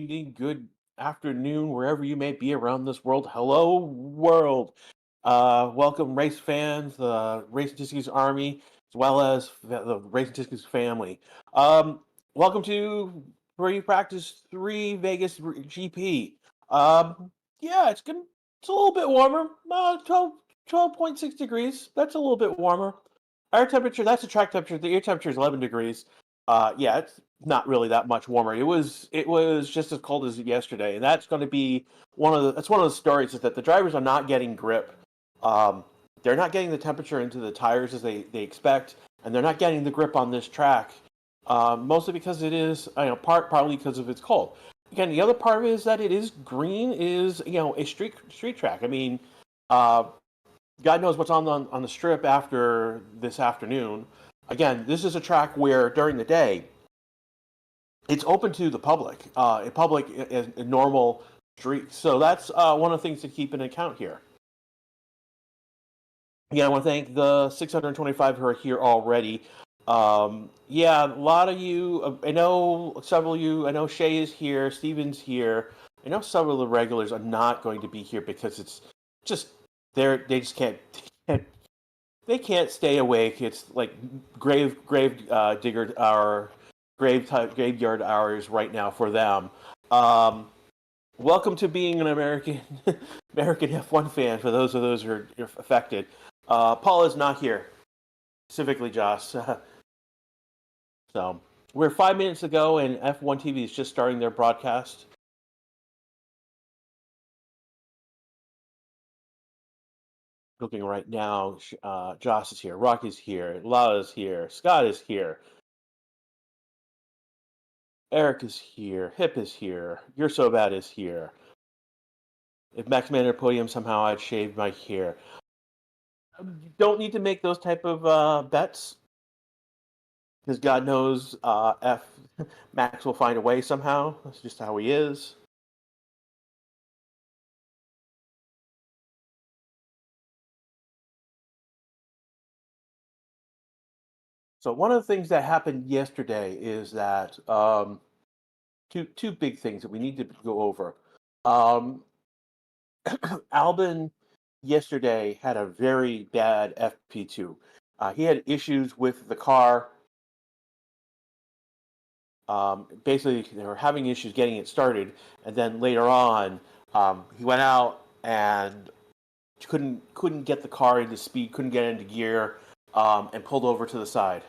evening, good afternoon, wherever you may be around this world. Hello, world. Welcome, race fans, the Race Discus Army, as well as the Race Discus family. Welcome to Practice 3 GP. Yeah, it's a little bit warmer, 12.6 degrees. That's a little bit warmer. Air temperature, that's the track temperature. The air temperature is 11 degrees. Yeah, it's not really that much warmer. It was just as cold as yesterday, and that's going to be one of the stories is that the drivers are not getting grip. Um, they're not getting the temperature into the tires as they expect, and they're not getting the grip on this track. Mostly because it is, partly because of it's cold. Again, the other part is that it is green, is a street track. I mean, uh, God knows what's on the strip after this afternoon. Again, this is a track where during the day it's open to the public, in normal streets. So that's one of the things to keep in account here. Yeah, I want to thank the 625 who are here already. Yeah, a lot of you. I know several of you. I know Shay is here. Steven's here. I know several of the regulars are not going to be here because it's just they just can't they can't stay awake. It's like grave digger hour, graveyard hours right now for them. Um, Welcome to being an American American F1 fan. For those who are affected, Paul is not here, specifically Josh. So we're 5 minutes ago, and F1 TV is just starting their broadcast. Looking right now, Josh is here, Rock is here, Lala is here, Scott is here, Eric is here, Hip is here, You're So Bad is here. If Max made a podium, somehow I'd shave my hair. You don't need to make those type of bets because God knows F Max will find a way somehow. That's just how he is. So one of the things that happened yesterday is that two big things that we need to go over. Um, Albin yesterday had a very bad FP2. He had issues with the car. Basically, they were having issues getting it started, and then later on, he went out and couldn't get the car into speed, couldn't get into gear, and pulled over to the side.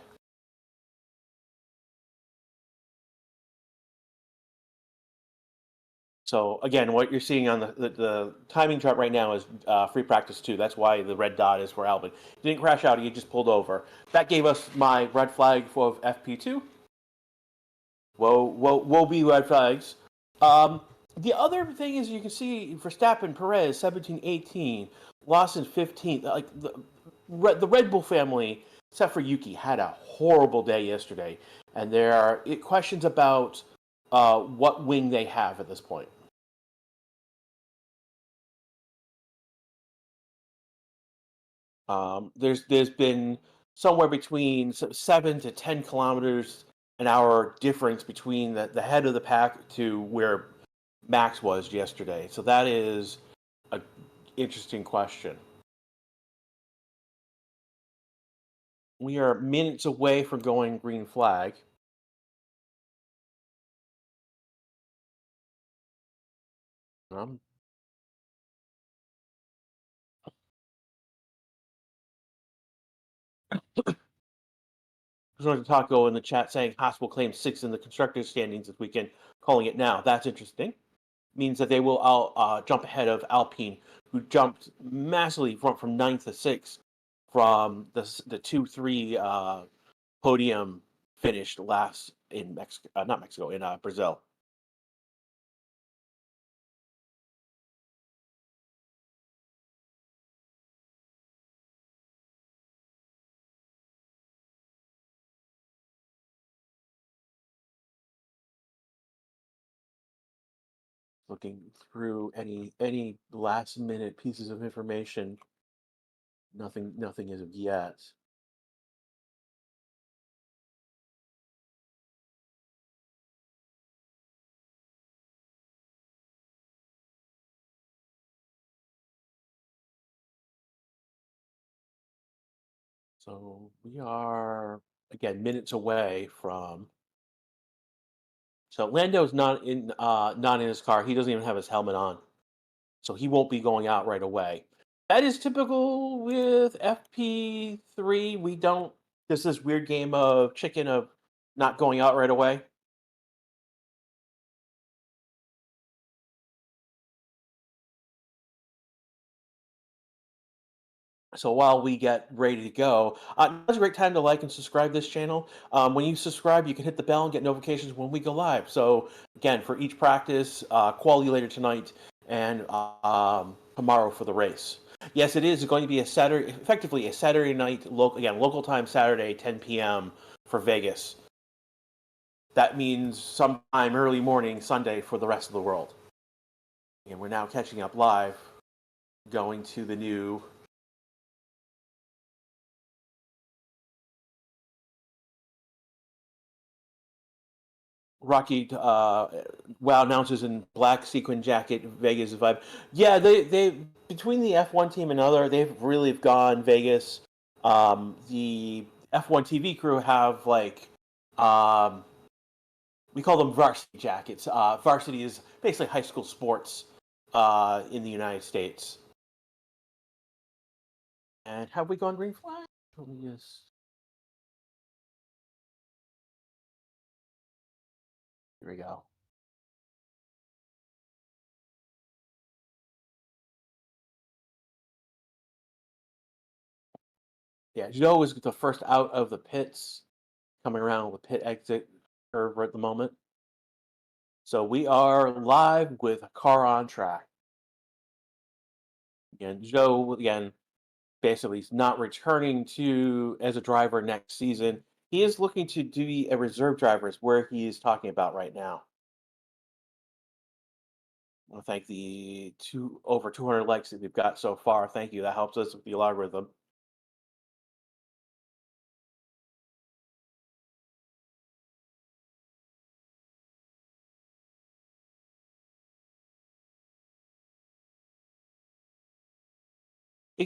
So again, what you're seeing on the timing chart right now is free practice 2. That's why the red dot is for Albin. He didn't crash out; he just pulled over. That gave us my red flag for FP2. Whoa, be red flags. Um, the other thing is you can see Verstappen, Perez, 17, 18, Lawson, 15. Like the Red Bull family, except for Yuki, had a horrible day yesterday, and there are questions about what wing they have at this point. There's been somewhere between 7 to 10 kilometers an hour difference between the head of the pack to where Max was yesterday. So that is a interesting question. We are minutes away from going green flag. Um, there's a taco in the chat saying Haas will claim 6th in the constructors standings this weekend, calling it now. That's interesting. Means that they will jump ahead of Alpine, who jumped massively from 9th to 6th from the 2-3 podium finished last in Mexico, not Mexico, in Brazil. Looking through any last minute pieces of information, nothing as of yet. So we are again minutes away from. So Lando's not in his car. He doesn't even have his helmet on, so he won't be going out right away. That is typical with FP3. We don't. There's this weird game of chicken of not going out right away. So while we get ready to go, now's a great time to like and subscribe this channel. When you subscribe, you can hit the bell and get notifications when we go live. So again, for each practice, quality later tonight and tomorrow for the race. Yes, it is going to be a Saturday, effectively a Saturday night, local time Saturday, 10 p.m. for Vegas. That means sometime early morning Sunday for the rest of the world. And we're now catching up live, going to the new Rocky WoW announcers in black sequin jacket, Vegas vibe. Yeah, they between the F1 team and other, they've really gone Vegas. The F1 TV crew have like um, we call them varsity jackets. Varsity is basically high school sports in the United States. And have we gone green flag? Let me just. Here we go. Yeah, Joe is the first out of the pits, coming around the pit exit curve right at the moment. So we are live with a car on track. And Joe, again, basically is not returning to as a driver next season. He is looking to be a reserve driver, is where he is talking about right now. I want to thank the over 200 likes that we've got so far. Thank you. That helps us with the algorithm.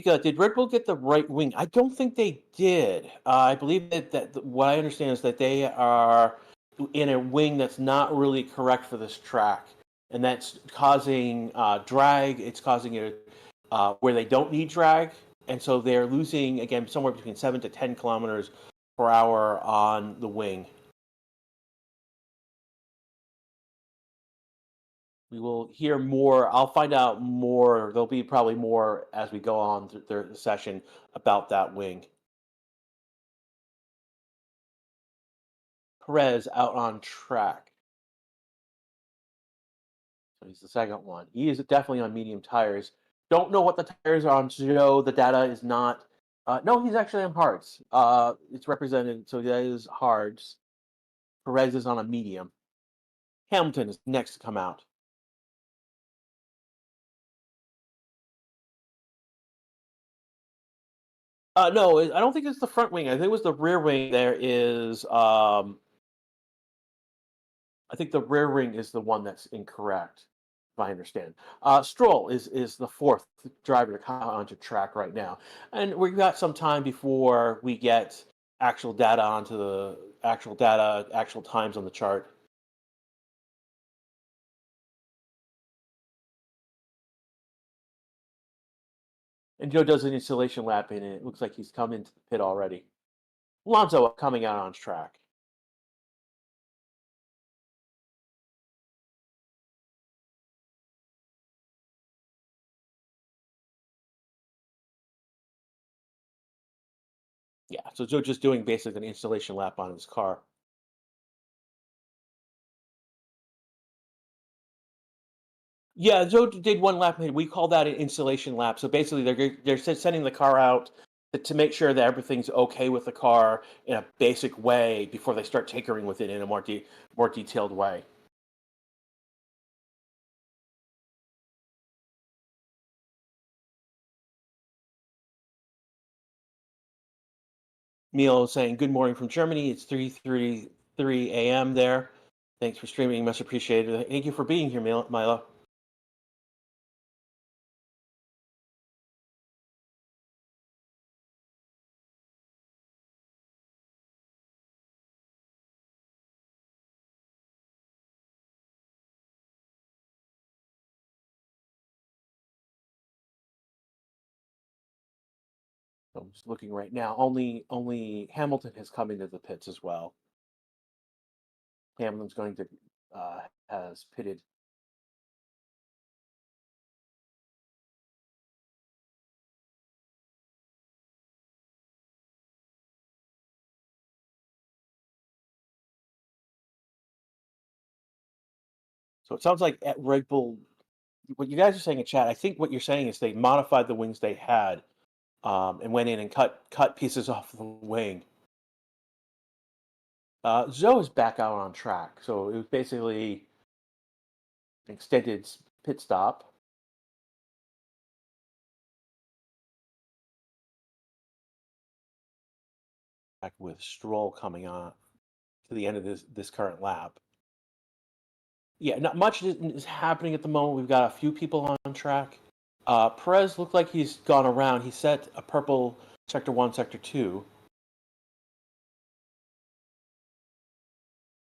Did Red Bull get the right wing? I don't think they did. I believe that what I understand is that they are in a wing that's not really correct for this track, and that's causing drag. It's causing it where they don't need drag, and so they're losing again somewhere between 7 to 10 kilometers per hour on the wing. We will hear more. I'll find out more. There'll be probably more as we go on through the session about that wing. Perez out on track. So he's the second one. He is definitely on medium tires. Don't know what the tires are on Joe. The data is not. No, he's actually on hards. It's represented, so that is hards. Perez is on a medium. Hamilton is next to come out. No, I don't think it's the front wing. I think it was the rear wing. There is. I think the rear wing is the one that's incorrect, if I understand. Stroll is the fourth driver to come onto track right now, and we've got some time before we get actual data onto the actual times on the chart. And Joe does an installation lap in it. It looks like he's come into the pit already. Alonso coming out on track. Yeah, so Joe just doing basically an installation lap on his car. Yeah, Joe did one lap. We call that an installation lap. So basically, they're sending the car out to make sure that everything's okay with the car in a basic way before they start tinkering with it in a more detailed way. Neil saying good morning from Germany. It's 3:33 a.m. there. Thanks for streaming. Much appreciated. Thank you for being here, Milo. So I'm just looking right now. Only Hamilton has come into the pits as well. Hamilton's going to has pitted. So it sounds like at Red Bull, what you guys are saying in chat, I think what you're saying is they modified the wings they had, and went in and cut pieces off the wing. Zoe is back out on track, so it was basically an extended pit stop. Back with Stroll coming on to the end of this current lap. Yeah, not much is happening at the moment. We've got a few people on track. Perez looked like he's gone around. He set a purple sector 1, sector 2.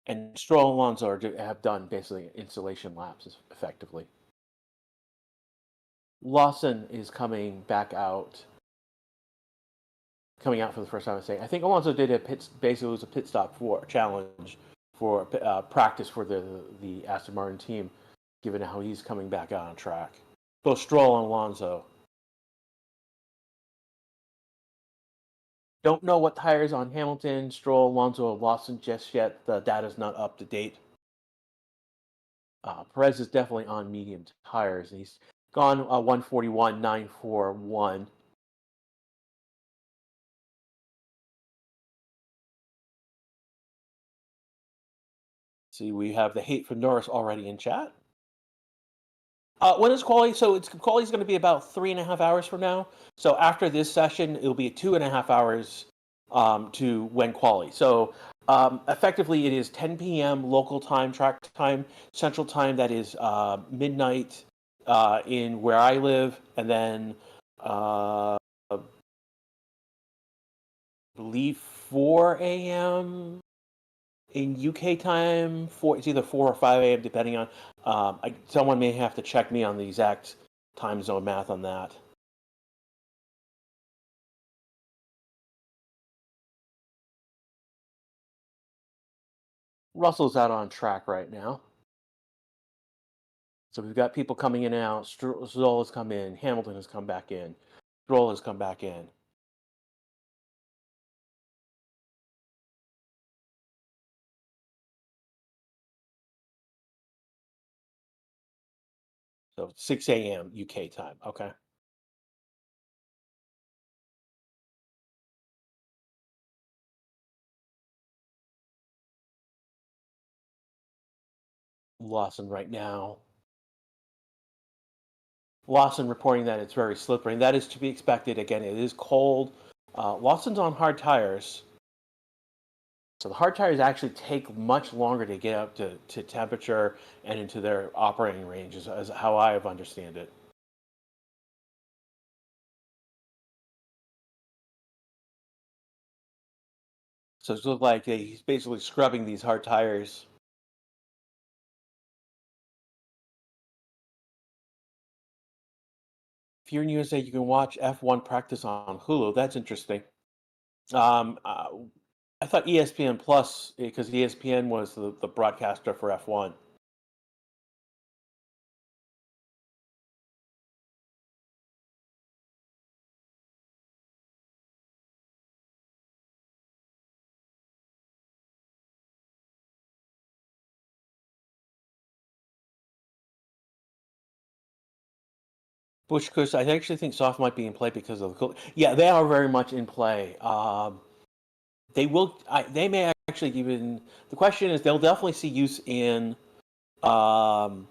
And Stroll and Alonso have done basically installation laps effectively. Lawson is coming back out. Coming out for the first time, I think Alonso did basically it was a pit stop for a challenge for practice for the Aston Martin team, given how he's coming back out on track. Both Stroll and Alonso. Don't know what tires on Hamilton, Stroll, Alonso, or Lawson just yet. The data's not up to date. Perez is definitely on medium tires. He's gone 141.941. See, we have the hate for Norris already in chat. When is quality? So quality is going to be about 3.5 hours from now. So after this session, it'll be 2.5 hours to when quality. So effectively, it is 10 p.m. local time, track time, central time. That is midnight in where I live, and then I believe 4 a.m. in UK time. It's either 4 or 5 a.m. depending on. Someone may have to check me on the exact time zone math on that. Russell's out on track right now. So we've got people coming in and out. Stroll has come in. Hamilton has come back in. Stroll has come back in. So 6 a.m. UK time. Okay. Lawson right now. Lawson reporting that it's very slippery. And that is to be expected. Again, it is cold. Lawson's on hard tires. So the hard tires actually take much longer to get up to temperature and into their operating range, as how I have understand it. So it looks like he's basically scrubbing these hard tires. If you're in USA, you can watch F1 practice on Hulu. That's interesting. I thought ESPN Plus, because ESPN was the broadcaster for F1. Bushkush, I actually think soft might be in play because of the cool. Yeah, they are very much in play. They will. They may actually even. The question is, they'll definitely see use in quality.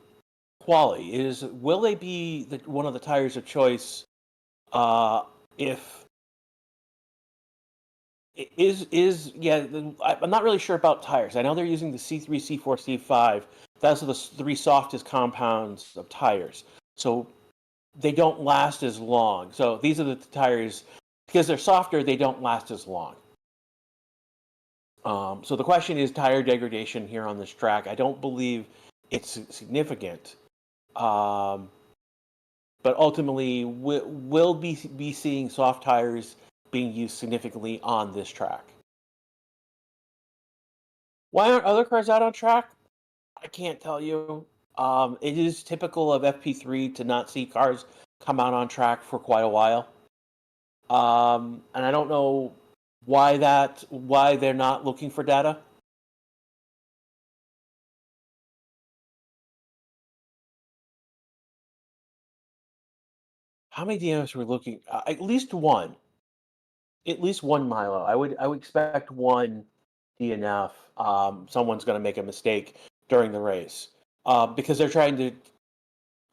Will they be one of the tires of choice? If yeah, I'm not really sure about tires. I know they're using the C3, C4, C5. Those are the three softest compounds of tires. So they don't last as long. So these are the tires, because they're softer, they don't last as long. So the question is tire degradation here on this track. I don't believe it's significant. But ultimately, we'll be seeing soft tires being used significantly on this track. Why aren't other cars out on track? I can't tell you. It is typical of FP3 to not see cars come out on track for quite a while. And I don't know why they're not looking for data. How many DNFs we're looking? At least one Milo. I would expect one DNF. Someone's going to make a mistake during the race because they're trying to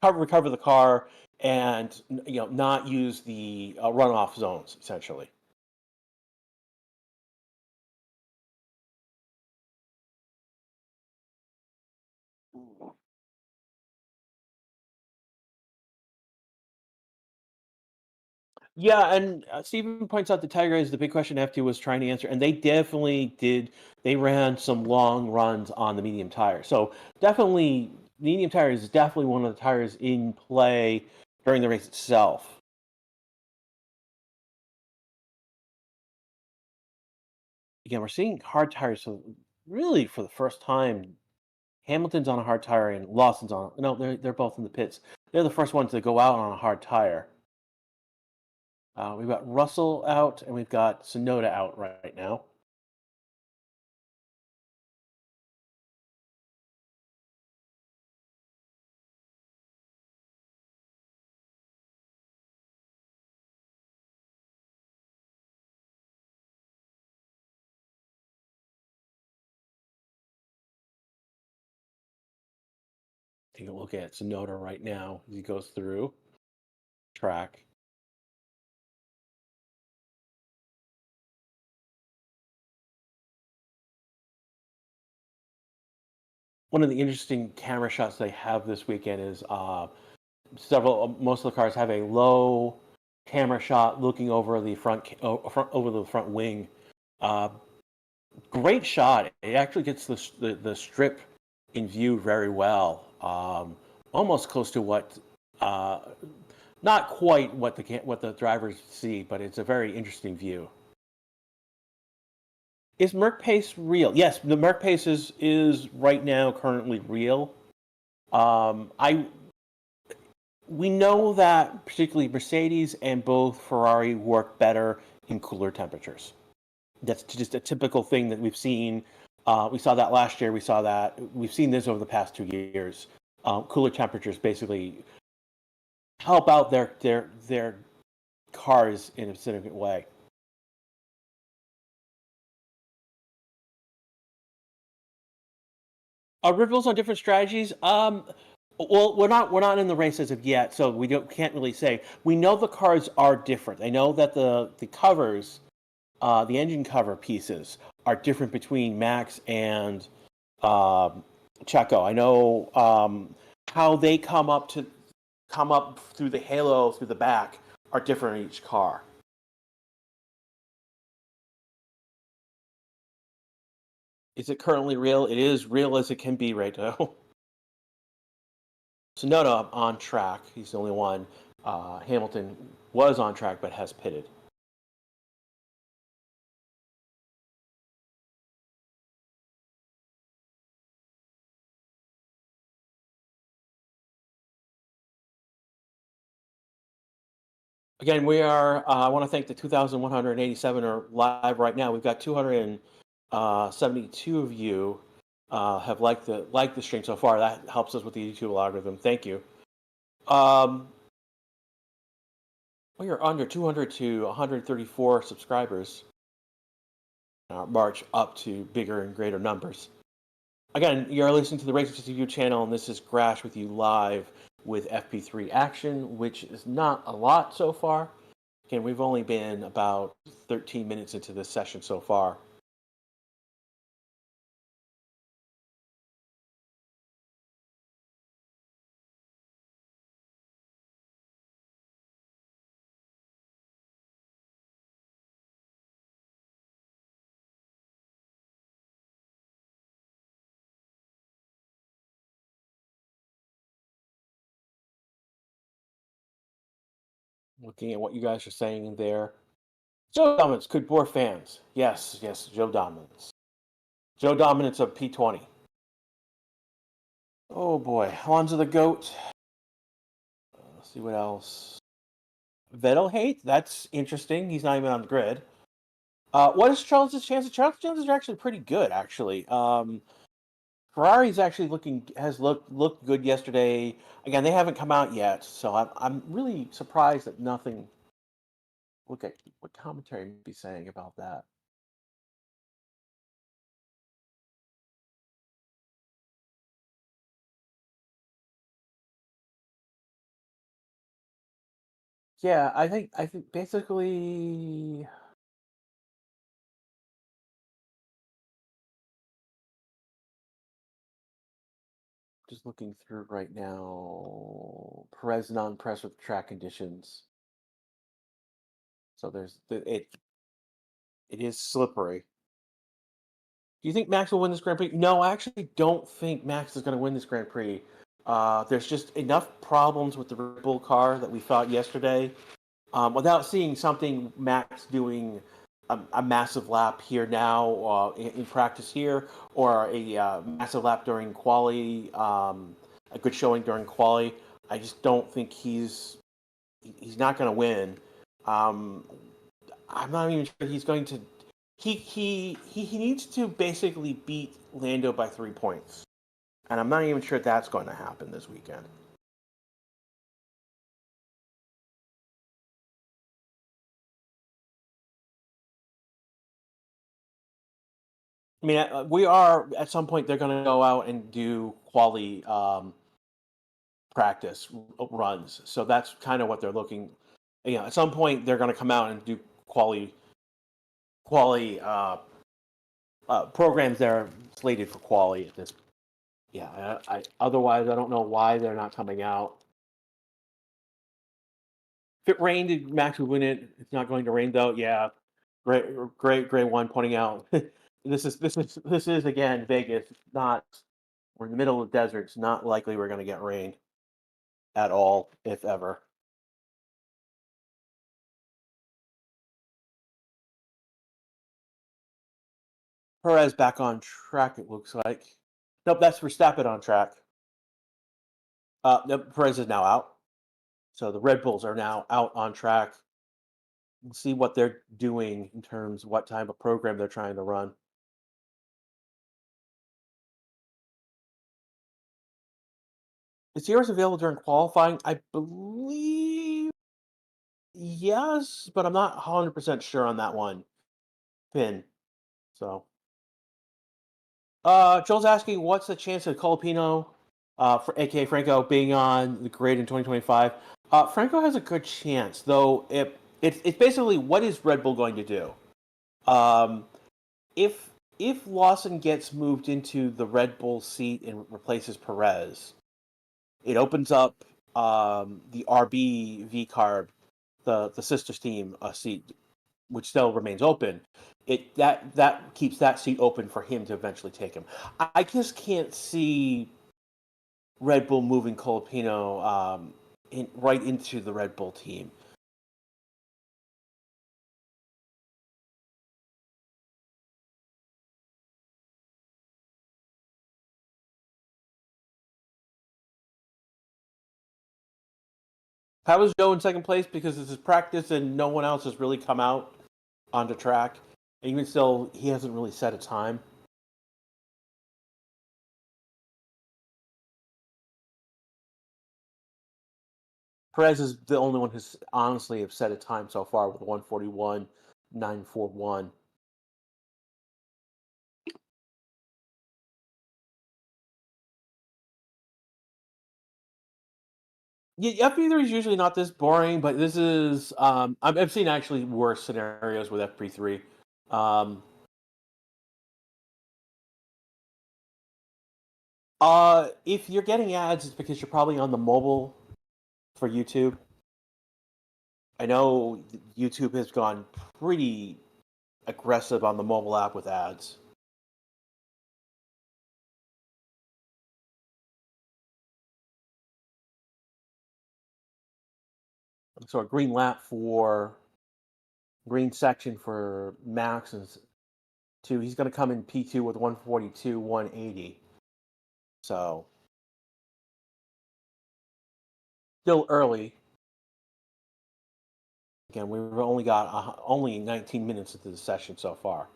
recover the car and not use the runoff zones essentially. Yeah, and Stephen points out the Tiger is the big question FT was trying to answer, and they definitely did. They ran some long runs on the medium tire, so definitely medium tire is definitely one of the tires in play during the race itself. Again, we're seeing hard tires, so really for the first time, Hamilton's on a hard tire and Lawson's on. No, they're both in the pits. They're the first ones to go out on a hard tire. We've got Russell out and we've got Sonoda out right now. Take a look at Sonoda right now as he goes through track. One of the interesting camera shots they have this weekend is most of the cars have a low camera shot looking over the over the front wing. Uh, Great shot. It actually gets the strip in view very well. Almost close to what, uh, not quite what the drivers see, but it's a very interesting view. Is Merc Pace real? Yes, the Merc Pace is right now currently real. I We know that particularly Mercedes and both Ferrari work better in cooler temperatures. That's just a typical thing that we've seen. We saw that last year. We've seen this over the past 2 years. Cooler temperatures basically help out their cars in a significant way. Reveals on different strategies. Well, we're not in the race as of yet, so can't really say. We know the cars are different. I know that the covers, the engine cover pieces, are different between Max and Checo. I know how they come up through the halo through the back are different in each car. Is it currently real? It is real as it can be right now. Sonoda on track. He's the only one. Hamilton was on track but has pitted. Again, we are. I want to thank the 2,187 are live right now. We've got 272 of you have liked the stream so far. That helps us with the YouTube algorithm. Thank you. We are under 200 to 134 subscribers. March up to bigger and greater numbers. Again, you're listening to the Racing YouTube channel, and this is Grash with you live with FP3 action, which is not a lot so far. Again, we've only been about 13 minutes into this session so far. Looking at what you guys are saying there. Joe Dominance could bore fans. Yes, yes, Joe Dominance. Joe Dominance of P20. Oh boy, Alonzo the Goat. Let's see what else. Vettel hate. That's interesting. He's not even on the grid. What is Charles' chances? Charles' chances are actually pretty good. Actually, Ferrari's actually looked good yesterday. Again, they haven't come out yet, so I'm really surprised that nothing. Look at what commentary might be saying about that. Yeah, I think basically just looking through right now. Perez non-press with track conditions. So it is slippery. Do you think Max will win this Grand Prix? No, I actually don't think Max is going to win this Grand Prix. There's just enough problems with the Red Bull car that we thought yesterday. Without seeing something Max doing a massive lap here now in practice here, or a massive lap during quali, a good showing during quali, I just don't think he's not going to win. Um, I'm not even sure he's going to. He needs to basically beat Lando by 3 points, and I'm not even sure that's going to happen this weekend. I mean, we are at some point they're going to go out and do quali practice runs, so that's kind of what they're looking. You know, at some point they're going to come out and do quali programs that are slated for quali at this. Yeah, I otherwise I don't know why they're not coming out. If it rained, Max would win it. It's not going to rain though. Yeah, great one pointing out. This is again Vegas. Not we're in the middle of the desert. It's not likely we're going to get rain at all, if ever. Perez back on track. It looks like. Nope, that's Verstappen on track. Nope, Perez is now out. So the Red Bulls are now out on track. We'll see what they're doing in terms of what type of program they're trying to run. Is yours available during qualifying? I believe yes, but I'm not 100% sure on that one. Pin. So, Joel's asking, what's the chance of Colapino, for AKA Franco, being on the grid in 2025? Franco has a good chance, though. It's basically what is Red Bull going to do? Um, if if Lawson gets moved into the Red Bull seat and replaces Perez, it opens up the RB V Carb, the sisters team seat, which still remains open. That keeps that seat open for him to eventually take him. I just can't see Red Bull moving Colapino right into the Red Bull team. How was Joe in second place? Because this is practice and no one else has really come out onto track. Even still, he hasn't really set a time. Perez is the only one who's honestly have set a time so far with 1:41.941. Yeah, FP3 is usually not this boring, but this is I've seen actually worse scenarios with FP3. Um, if you're getting ads, it's because you're probably on the mobile for YouTube. I know YouTube has gone pretty aggressive on the mobile app with ads. So a green lap for green section for Max is two. He's going to come in P2 with 142, 180. So still early. Again, we've only got only 19 minutes into the session so far.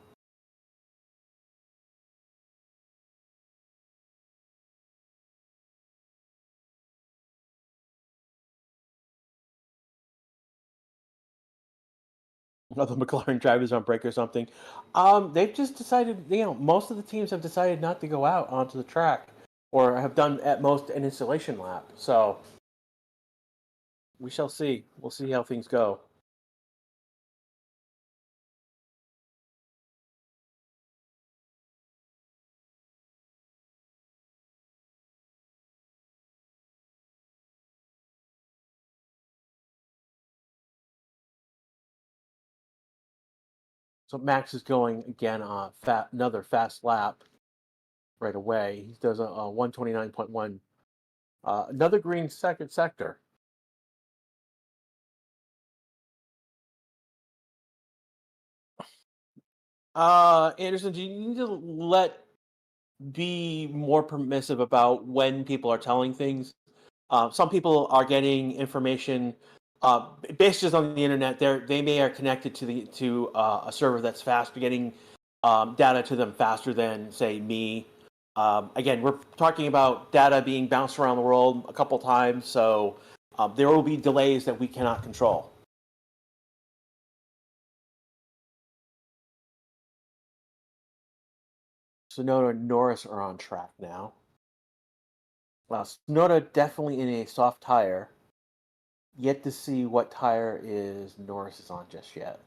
Another McLaren drivers on break or something. They've just decided. Most of the teams have decided not to go out onto the track, or have done at most an installation lap. So we shall see. We'll see how things go. So Max is going again. Another fast lap right away. He does a 129.1. Another green second sector. Anderson, do you need to be more permissive about when people are telling things? Some people are getting information based just on the internet. They may are connected to a server that's faster, getting data to them faster than say me. Again, we're talking about data being bounced around the world a couple times, so there will be delays that we cannot control. Sonoda and Norris are on track now. Sonoda definitely in a soft tire. Yet to see what tire is Norris is on just yet.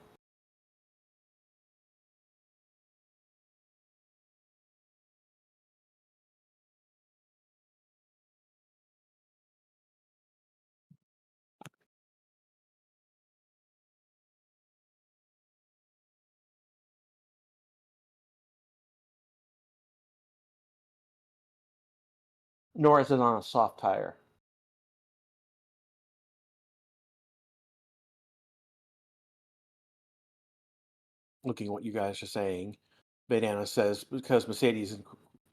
Norris is on a soft tire. Looking at what you guys are saying, Banana says because Mercedes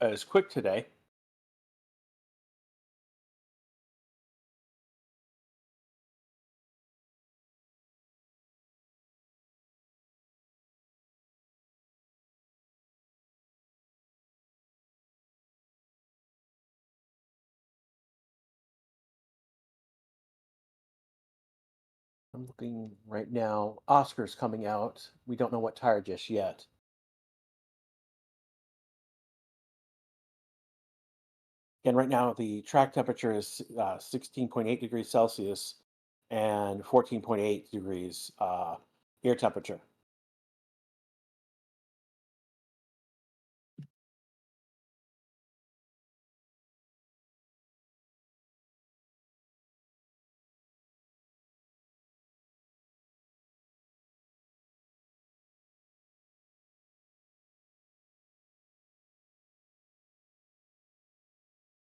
is quick today. I'm looking right now. Oscar's coming out. We don't know what tire just yet. And right now, the track temperature is 16.8 degrees Celsius and 14.8 degrees air temperature.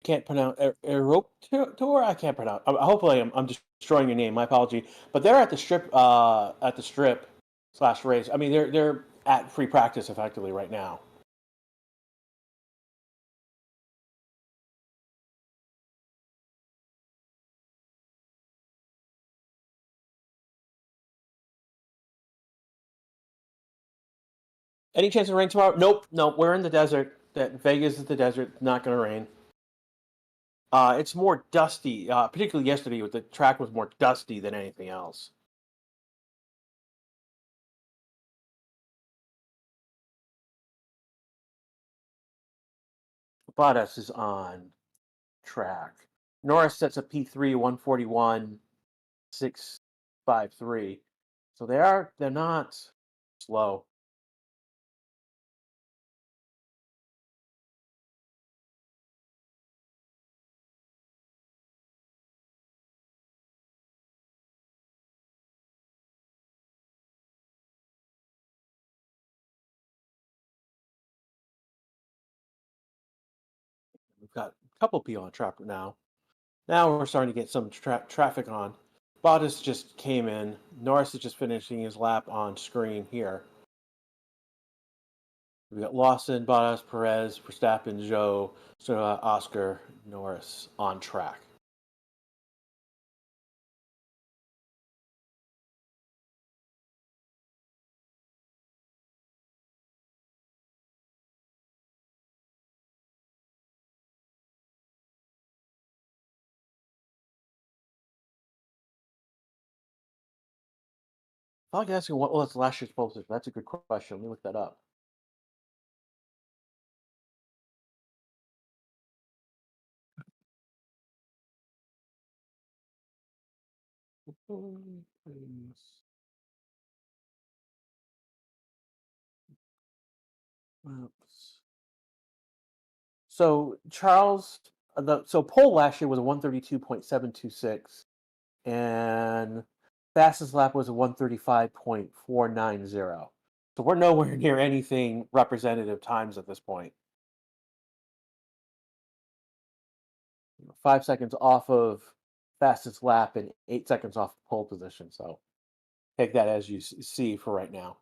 Can't pronounce Europe tour. I can't pronounce. Hopefully, I'm destroying your name. My apology. But they're at the strip. At the strip slash race. I mean, they're at free practice effectively right now. Any chance of rain tomorrow? Nope. Nope. We're in the desert. That Vegas is the desert. Not going to rain. It's more dusty. Particularly yesterday, with the track was more dusty than anything else. Bottas is on track. Norris sets a P3 141 653. So they're not slow. We've got a couple people on track now. Now we're starting to get some traffic on. Bottas just came in. Norris is just finishing his lap on screen here. We got Lawson, Bottas, Perez, Verstappen, Zhou, Oscar, Norris on track. I like asking what was last year's posted. That's a good question. Let me look that up. Oops. So Charles, so pole last year was a 132.726, and fastest lap was a 135.490. So we're nowhere near anything representative times at this point. 5 seconds off of fastest lap and 8 seconds off pole position. So take that as you see for right now.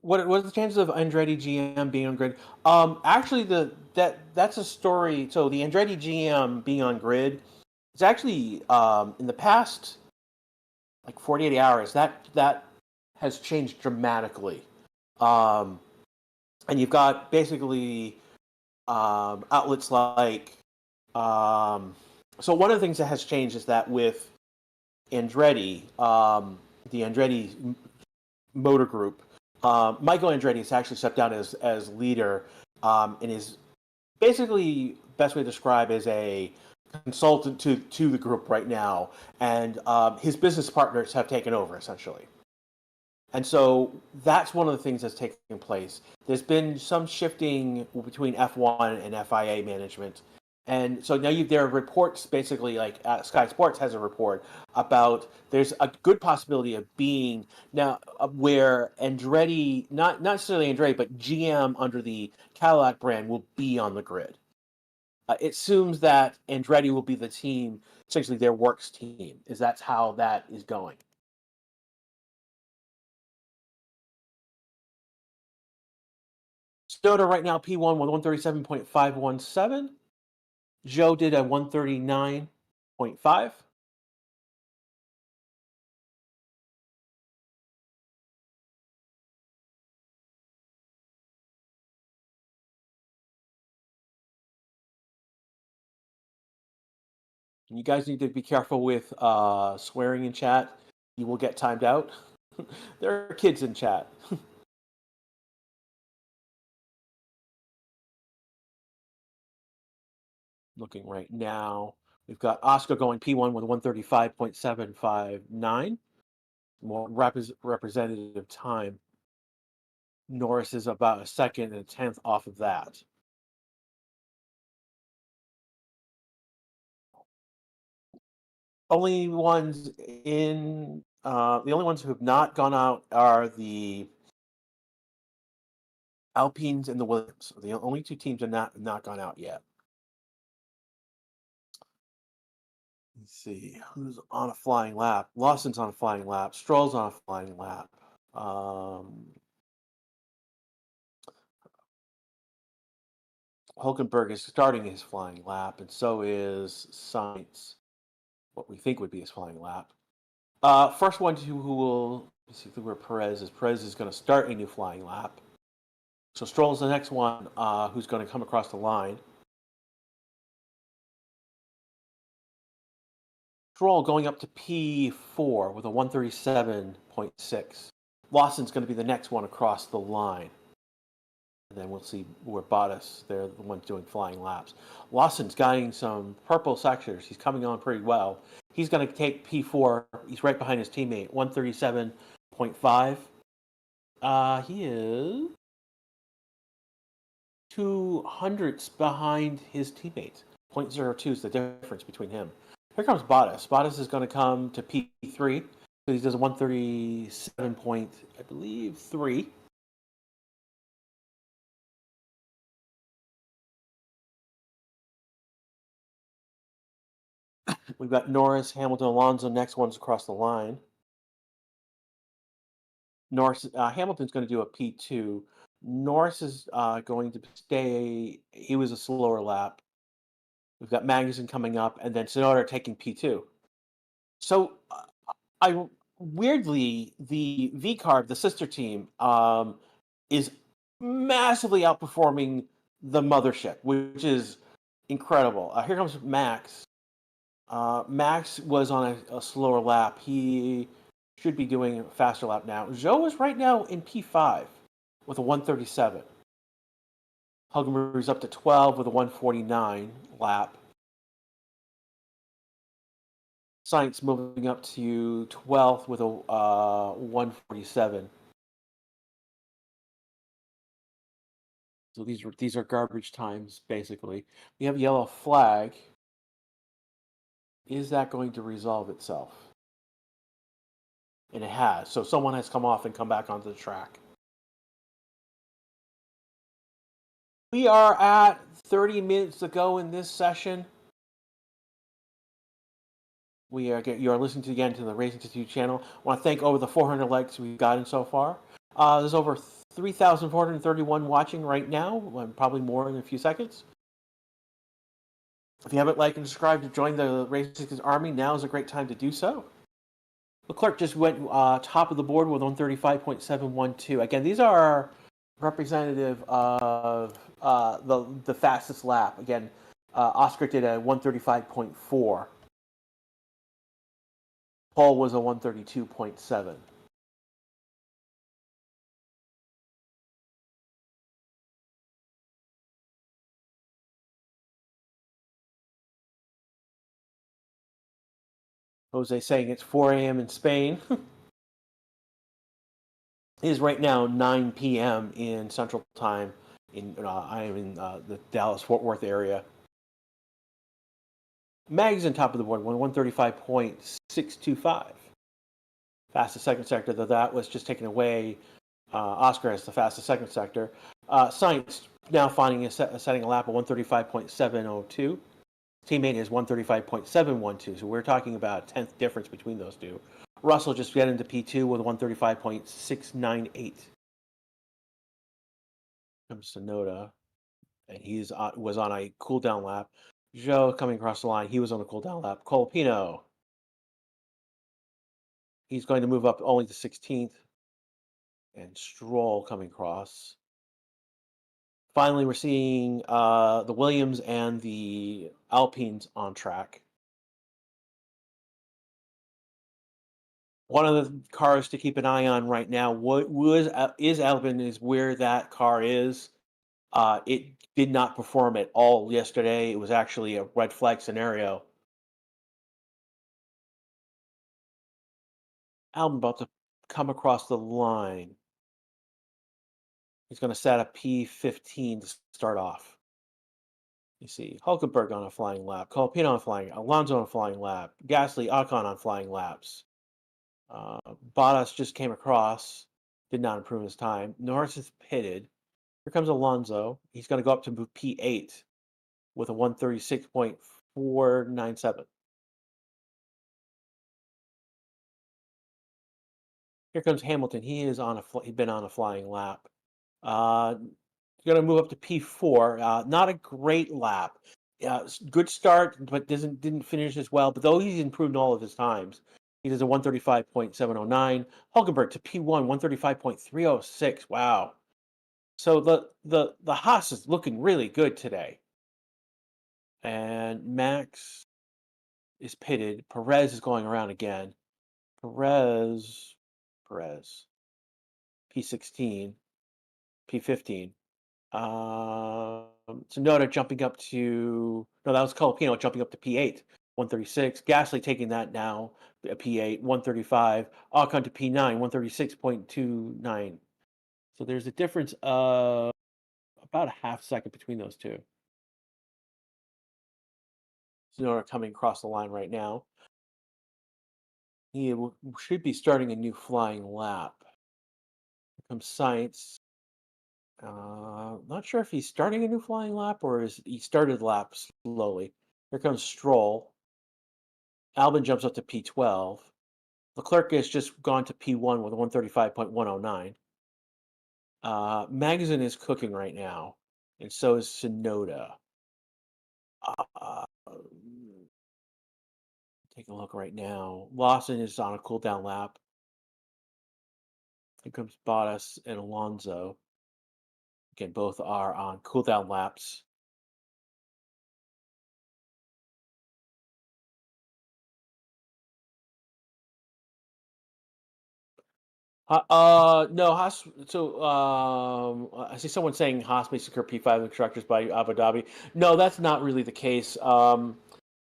What are the chances of Andretti GM being on grid? Actually, that's a story. So the Andretti GM being on grid, it's actually in the past like 48 hours that has changed dramatically. Um, and you've got basically outlets like so one of the things that has changed is that with Andretti, the Andretti Motor Group. Michael Andretti has actually stepped down as leader, and is basically best way to describe as a consultant to the group right now, and his business partners have taken over essentially. And so that's one of the things that's taking place. There's been some shifting between F1 and FIA management. And so now there are reports, basically, like Sky Sports has a report about there's a good possibility of being now where Andretti, not necessarily Andretti, but GM under the Cadillac brand will be on the grid. It assumes that Andretti will be the team, essentially their works team, is that's how that is going. Stoda right now P1 with 137.517. Joe did a 139.5. You guys need to be careful with swearing in chat. You will get timed out. There are kids in chat. Looking right now. We've got Oscar going P1 with 135.759. More representative time. Norris is about a second and a tenth off of that. Only ones in the only ones who have not gone out are the Alpines and the Williams. The only two teams have not gone out yet. Let's see who's on a flying lap. Lawson's on a flying lap. Stroll's on a flying lap. Hulkenberg is starting his flying lap, and so is Sainz. What we think would be his flying lap. First one who will see where Perez is. Perez is going to start a new flying lap. So Stroll's the next one who's going to come across the line. Stroll going up to P4 with a 137.6. Lawson's going to be the next one across the line. And then we'll see where Bottas, they're the ones doing flying laps. Lawson's getting some purple sectors. He's coming on pretty well. He's going to take P4. He's right behind his teammate, 137.5. He is 200ths behind his teammate. 0.02 is the difference between him. Here comes Bottas. Bottas is going to come to P3. So he does a 137 point, I believe, 3. We've got Norris, Hamilton, Alonso. Next one's across the line. Norris, Hamilton's going to do a P2. Norris is going to stay. He was a slower lap. We've got Magnussen coming up, and then Tsunoda taking P2. So I weirdly the V Carb, the sister team, is massively outperforming the mothership, which is incredible. Here comes Max. Max was on a slower lap. He should be doing a faster lap now. Zhou is right now in P5 with a 137. Hulkenberg's up to 12 with a 149 lap. Sainz moving up to 12th with a 147. So these are garbage times, basically. We have a yellow flag. Is that going to resolve itself? And it has. So someone has come off and come back onto the track. We are at 30 minutes to go in this session. You are listening again to the Racing Institute channel. I want to thank over the 400 likes we've gotten so far. There's over 3,431 watching right now, probably more in a few seconds. If you haven't liked and subscribed to join the Racing Institute Army, now is a great time to do so. Leclerc just went top of the board with 135.712. Again, these are representative of the fastest lap. Again, Oscar did a 135.4. Paul was a 132.7. Jose saying it's 4 a.m. in Spain. It is right now 9 p.m. in Central Time. I am in the Dallas-Fort Worth area. Mag's on top of the board, 135.625. Fastest second sector, though that was just taken away. Oscar has the fastest second sector. Sainz now finding setting a lap of 135.702. Teammate is 135.712, so we're talking about a 10th difference between those two. Russell just got into P2 with 135.698. Comes Tsunoda, and he's was on a cool down lap. Zhou coming across the line, he was on a cool down lap. Colapino, he's going to move up only to 16th. And Stroll coming across. Finally, we're seeing the Williams and the Alpines on track. One of the cars to keep an eye on right now is Albon, is where that car is. It did not perform at all yesterday. It was actually a red flag scenario. Albon about to come across the line. He's going to set a P15 to start off. You see Hulkenberg on a flying lap, Colapino on a flying, Alonso on a flying lap, Gasly, Ocon on flying laps. Bottas just came across, did not improve his time. Norris is pitted. Here comes Alonso. He's going to go up to P8 with a 136.497. Here comes Hamilton. He's been on a flying lap. Going to move up to P4. Not a great lap. Good start, but didn't finish as well. But though he's improved in all of his times, he does a 135.709. Hulkenberg to P1, 135.306. Wow. So the Haas is looking really good today. And Max is pitted. Perez is going around again. Perez, P16, P15. Tsunoda jumping up to no, that was Colapino jumping up to P8, 136. Gasly taking that now, P8, 135. Ocon to P9, 136.29. So there's a difference of about a half second between those two. Tsunoda coming across the line right now. He should be starting a new flying lap. Here comes Science. Not sure if he's starting a new flying lap or is he started laps slowly. Here comes Stroll. Albon jumps up to P12. Leclerc has just gone to P1 with 135.109. Magazine is cooking right now, and so is Sonoda. Uh, take a look right now. Lawson is on a cool down lap. Here comes Bottas and Alonso. Again, both are on cool down laps. No, Haas. So, I see someone saying Haas may secure P5 instructors by Abu Dhabi. No, that's not really the case. That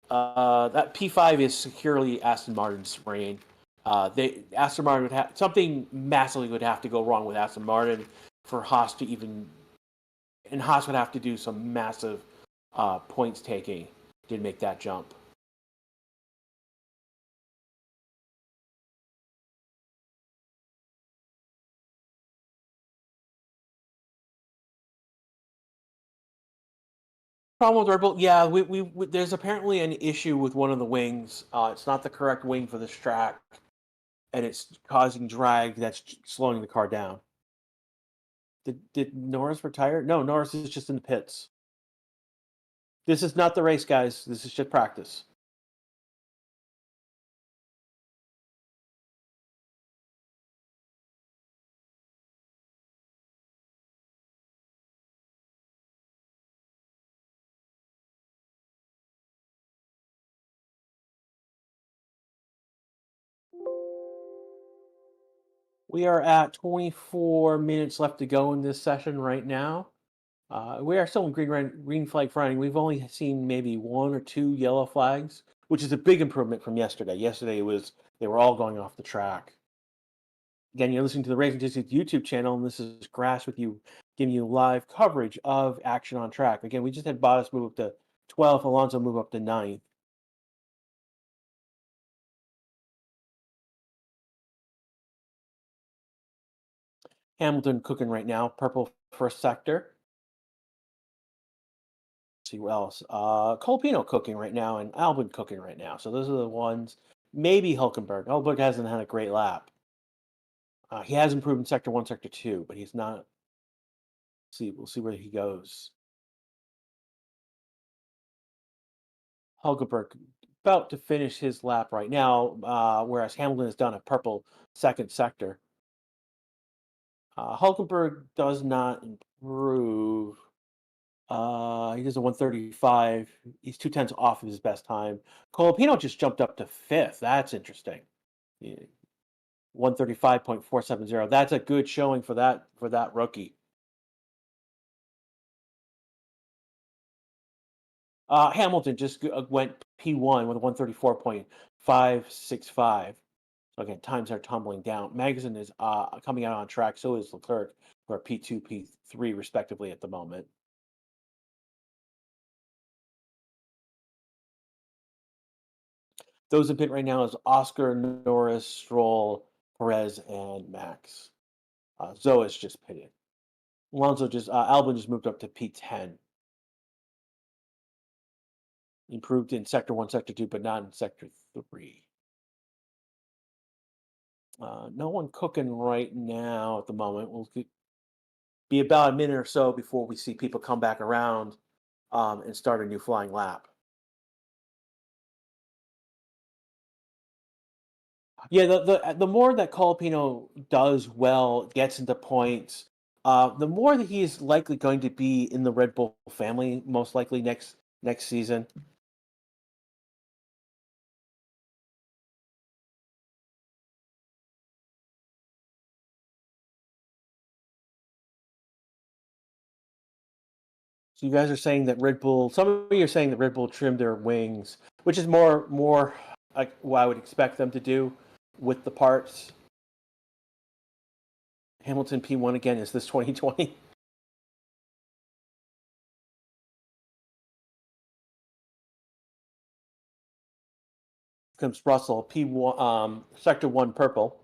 P5 is securely Aston Martin's reign. Aston Martin would have something massively would have to go wrong with Aston Martin for Haas to even, and Haas would have to do some massive points taking to make that jump. Problem with Red Bull, yeah, there's apparently an issue with one of the wings. It's not the correct wing for this track, and it's causing drag that's slowing the car down. Did Norris retire? No, Norris is just in the pits. This is not the race, guys. This is just practice. We are at 24 minutes left to go in this session right now. We are still in green flag frying. We've only seen maybe one or two yellow flags, which is a big improvement from yesterday. Yesterday was they were all going off the track. Again, you're listening to the Racing Tickets YouTube channel, and this is Grass with you, giving you live coverage of action on track. Again, we just had Bottas move up to 12th, Alonso move up to 9th. Hamilton cooking right now, purple first sector. See who else. Colpino cooking right now, and Albon cooking right now. So those are the ones. Maybe Hulkenberg. Hulkenberg hasn't had a great lap. He has improved in sector 1, sector 2, but he's not. See, we'll see where he goes. Hulkenberg about to finish his lap right now, whereas Hamilton has done a purple second sector. Hulkenberg does not improve. He does a 135. He's 2 tenths off of his best time. Colapino just jumped up to 5th. That's interesting. 135.470. That's a good showing for that rookie. Hamilton just went P1 with 134.565. So again, times are tumbling down. Magazine is coming out on track. So is Leclerc, who are P2, P3 respectively at the moment. Those in pit right now is Oscar, Norris, Stroll, Perez, and Max. Zoe is just pitted. Alonso Albon just moved up to P10. Improved in sector 1, sector 2, but not in sector 3. No one cooking right now at the moment. We'll be about a minute or so before we see people come back around and start a new flying lap. Yeah, the more that Colapino does well, gets into points, the more that he is likely going to be in the Red Bull family, most likely next season. So you guys are saying that Red Bull. Some of you are saying that Red Bull trimmed their wings, which is more like what I would expect them to do with the parts. Hamilton P1 again. Is this 2020? Comes Russell P1, Sector 1 purple.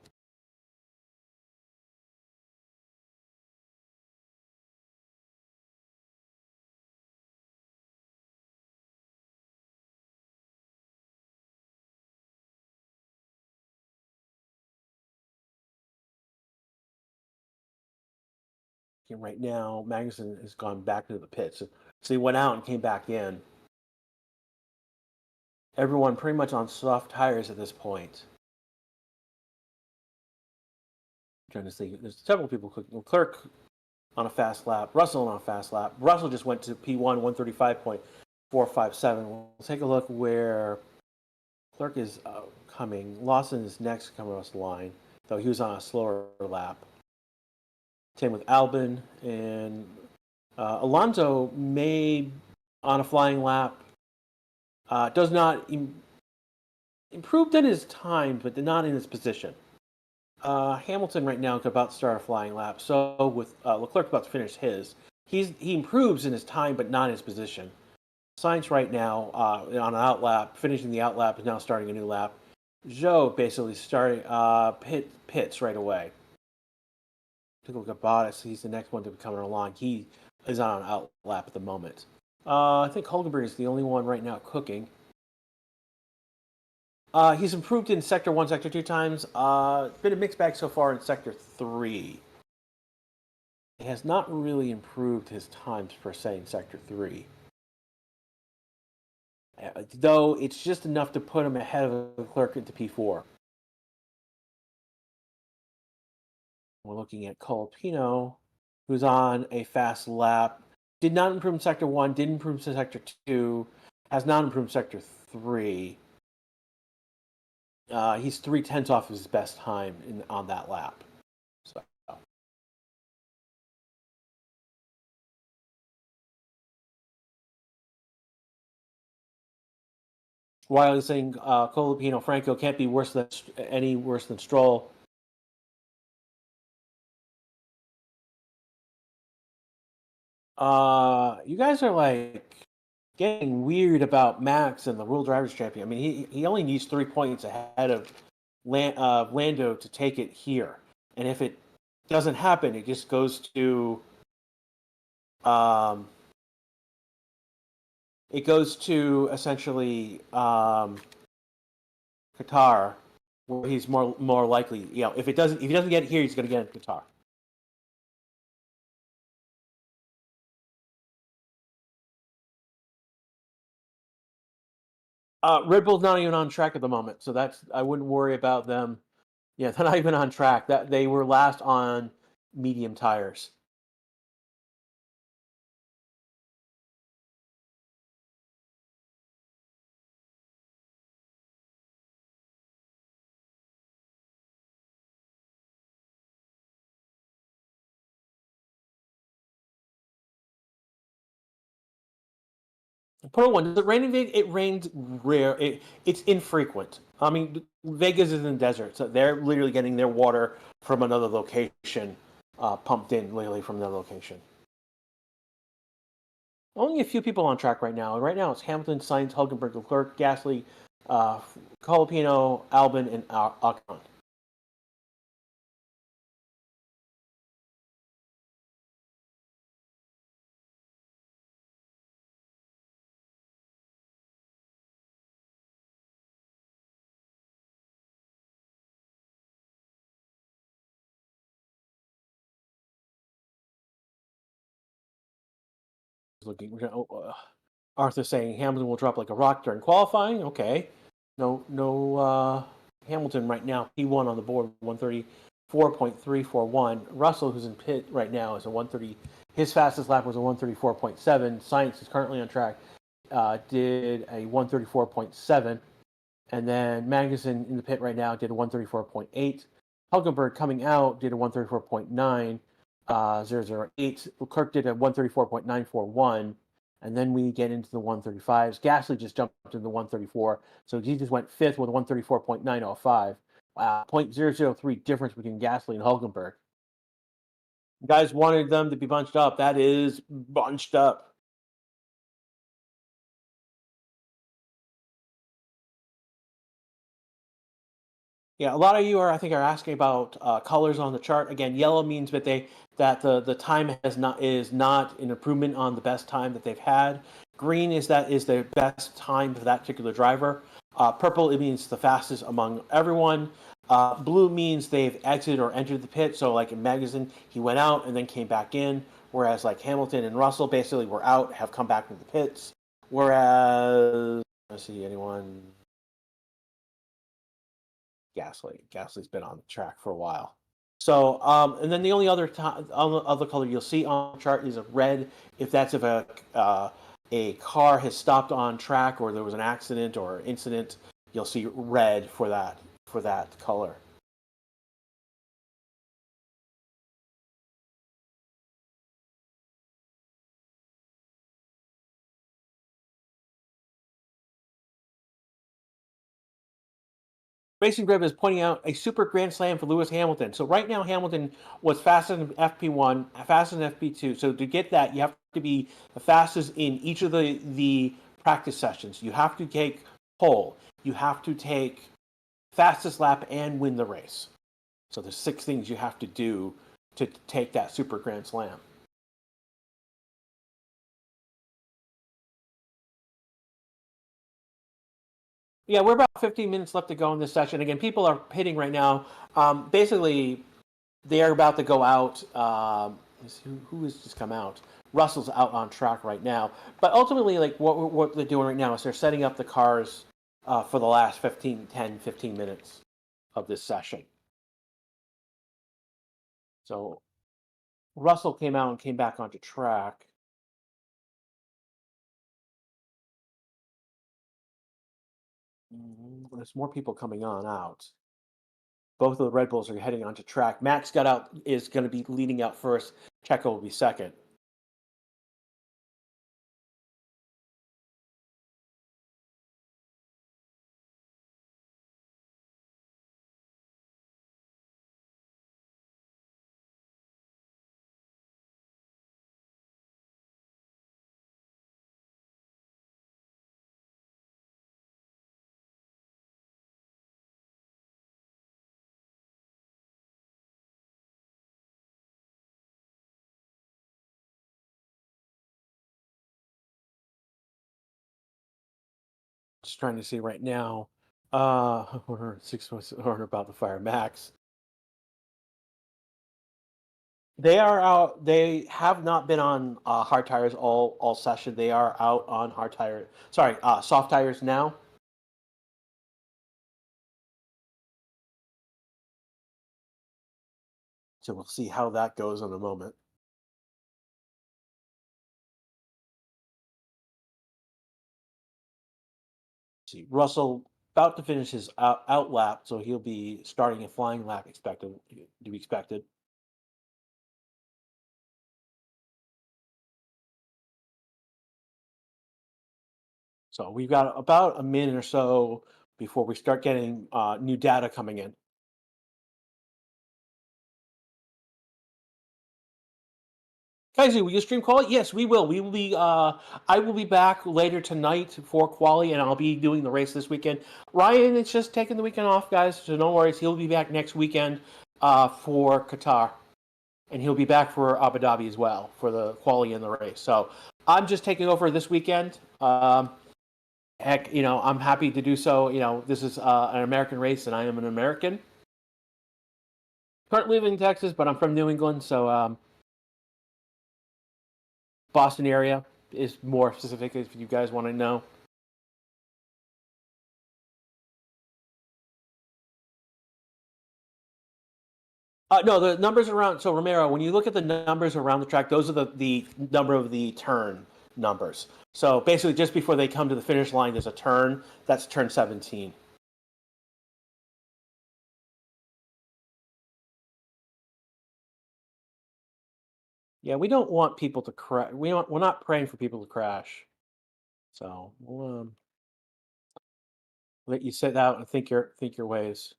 And right now, Magnuson has gone back into the pit. So he went out and came back in. Everyone pretty much on soft tires at this point. I'm trying to see. There's several people cooking. Clerk on a fast lap. Russell on a fast lap. Russell just went to P1 135.457. We'll take a look where Clerk is coming. Lawson is next coming across the line, though he was on a slower lap. Same with Albon and Alonso made on a flying lap. Does not improved in his time, but not in his position. Hamilton right now is about to start a flying lap. So with Leclerc about to finish his, he improves in his time, but not in his position. Sainz right now on an outlap, finishing the outlap, is now starting a new lap. Zhou basically starting pits right away. Take a look at Bottas. He's the next one to be coming along. He is on an outlap at the moment. I think Hulkenberg is the only one right now cooking. He's improved in Sector 1, Sector 2 times. Been a mixed bag so far in Sector 3. He has not really improved his times per se in Sector 3. Though it's just enough to put him ahead of the clerk into P4. We're looking at Colapino, who's on a fast lap. Did not improve in Sector 1, did improve in Sector 2, has not improved in Sector 3. He's 3/10 off his best time on that lap. So. Wiley saying Colapino Franco can't be any worse than Stroll. You guys are like getting weird about Max and the World Drivers' Champion. I mean, he only needs 3 points ahead of Lando to take it here, and if it doesn't happen, it just goes to essentially Qatar, where he's more likely. You know, if he doesn't get it here, he's going to get it in Qatar. Red Bull's not even on track at the moment, so I wouldn't worry about them. Yeah, they're not even on track. That they were last on medium tires. Point one: does it rain in Vegas? It rains rare. It's infrequent. I mean, Vegas is in the desert, so they're literally getting their water from another location, pumped in literally from another location. Only a few people on track right now. And right now it's Hamilton, Sainz, Hulkenberg, Leclerc, Gasly, Colapino, Albon, and Ocon. Looking, Arthur saying Hamilton will drop like a rock during qualifying. Okay, no Hamilton right now. P1 on the board, 134.341. Russell, who's in pit right now, is a 130. His fastest lap was a 134.7. Sainz is currently on track. Did a 134.7, and then Magnuson in the pit right now did a 134.8. Hulkenberg coming out did a 134.9. 008. Leclerc did a 134.941. And then we get into the 135s. Gasly just jumped into the 134. So he just went fifth with 134.905. Wow, 0.003 difference between Gasly and Hulkenberg. You guys wanted them to be bunched up. That is bunched up. Yeah, a lot of you are, I think, are asking about colors on the chart. Again, yellow means that the time is not an improvement on the best time that they've had. Green is the best time for that particular driver. Purple, it means the fastest among everyone. Blue means they've exited or entered the pit. So like in Magnussen, he went out and then came back in. Whereas like Hamilton and Russell basically were out, have come back into the pits. Whereas, let's see, anyone? Gasly's been on the track for a while. So, and then the only other color you'll see on the chart is a red. If a car has stopped on track or there was an accident or incident, you'll see red for that color. Racing Grid is pointing out a super grand slam for Lewis Hamilton. So right now Hamilton was fastest in FP1, fastest in FP2. So to get that, you have to be the fastest in each of the practice sessions. You have to take pole. You have to take fastest lap and win the race. So there's 6 things you have to do to take that super grand slam. Yeah, we're about 15 minutes left to go in this session. Again, people are hitting right now. Basically, they are about to go out. Who has just come out? Russell's out on track right now. But ultimately, like what they're doing right now is they're setting up the cars for the last 15 minutes of this session. So Russell came out and came back onto track. There's more people coming on out. Both of the Red Bulls are heading onto track. Max got out, is going to be leading out first. Checo will be second. Just trying to see right now. We're we're about to fire Max. They are out. They have not been on hard tires all session. They are out on hard tire. Sorry, soft tires now. So we'll see how that goes in a moment. See, Russell about to finish his out lap, so he'll be starting a flying lap expected to be expected. So we've got about a minute or so before we start getting new data coming in. Kaizu, will you stream quali? Yes, we will. We will be. I will be back later tonight for quali, and I'll be doing the race this weekend. Ryan is just taking the weekend off, guys, so no worries. He'll be back next weekend for Qatar, and he'll be back for Abu Dhabi as well for the quali and the race. So I'm just taking over this weekend. Heck, I'm happy to do so. This is an American race, and I am an American. Currently living in Texas, but I'm from New England, so Boston area is more specific if you guys want to know. No, the numbers around. So Romero, when you look at the numbers around the track, those are the number of the turn numbers. So basically, just before they come to the finish line, there's a turn. That's turn 17. Yeah, we don't want people to crash. We're not praying for people to crash. So we'll let you sit out and think your ways.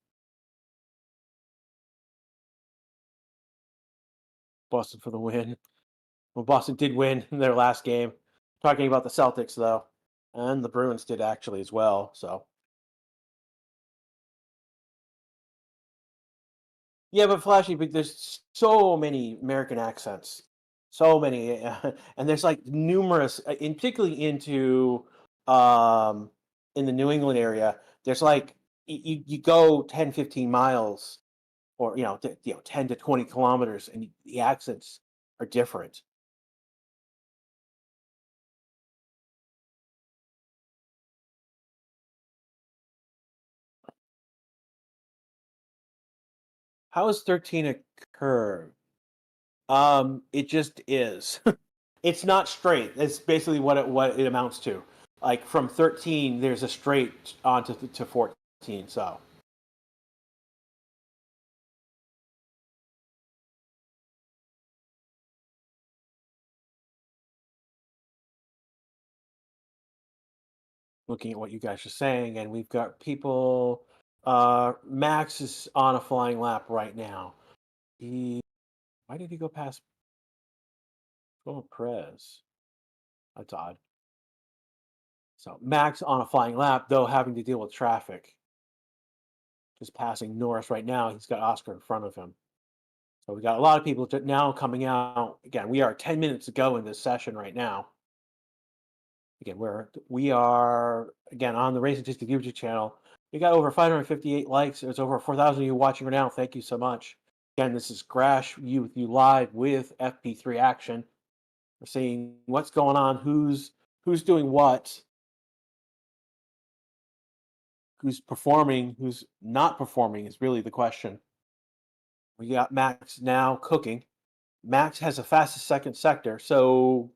Boston for the win. Well, Boston did win in their last game. Talking about the Celtics though, and the Bruins did actually as well. So yeah, but flashy. But there's so many American accents, so many, and there's like numerous, in particularly into um in the New England area. There's like you go 10, 15 miles, or 10 to 20 kilometers, and the accents are different. How is 13 a curve? It just is. It's not straight. That's basically what it amounts to. Like from 13, there's a straight onto to 14. So looking at what you guys are saying, and we've got people. Max is on a flying lap right now. He Why did he go past Perez? That's odd. So Max on a flying lap, though having to deal with traffic. Just passing Norris right now. He's got Oscar in front of him. So we got a lot of people now coming out. Again, we are 10 minutes to go in this session right now. Again, we are again on the Racing Disc YouTube channel. We got over 558 likes. There's over 4,000 of you watching right now. Thank you so much. Again, this is Crash you live with FP3 Action. We're seeing what's going on, who's doing what, who's performing, who's not performing is really the question. We got Max now cooking. Max has the fastest second sector, so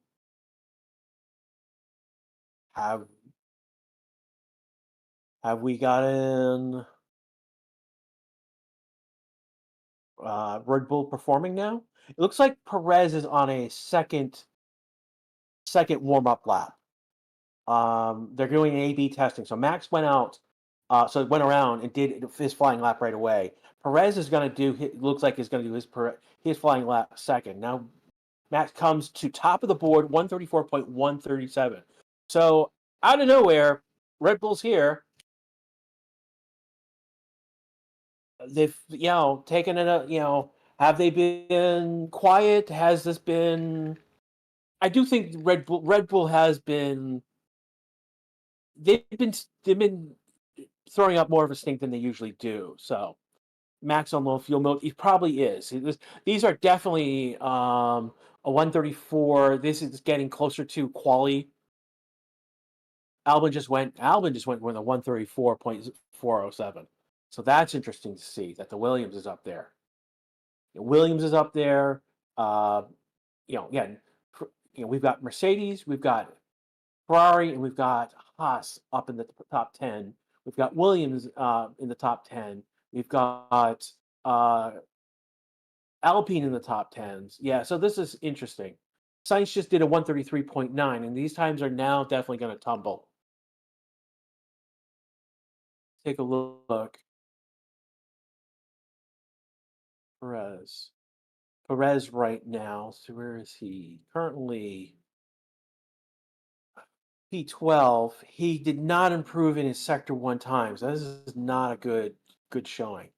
have have we gotten Red Bull performing now? It looks like Perez is on a second warm up lap. They're doing A/B testing. So Max went out, so it went around and did his flying lap right away. Perez is going to do. Looks like he's going to do his flying lap second. Now Max comes to top of the board, 134.137. So out of nowhere, Red Bull's here. They've taken it. Have they been quiet? Has this been? I do think Red Bull has been. They've been throwing up more of a stink than they usually do. So Max on low fuel mode, he probably is. These are definitely a 134. This is getting closer to quali. Albon just went with a 134.407. So that's interesting to see that the Williams is up there. Williams is up there. Uh, Again, we've got Mercedes, we've got Ferrari, and we've got Haas up in the top 10. We've got Williams in the top 10. We've got Alpine in the top 10s. Yeah, so this is interesting. Science just did a 133.9, and these times are now definitely going to tumble. Take a look. Perez. Perez right now. So where is he? Currently P12. He did not improve in his sector one times. This is not a good showing.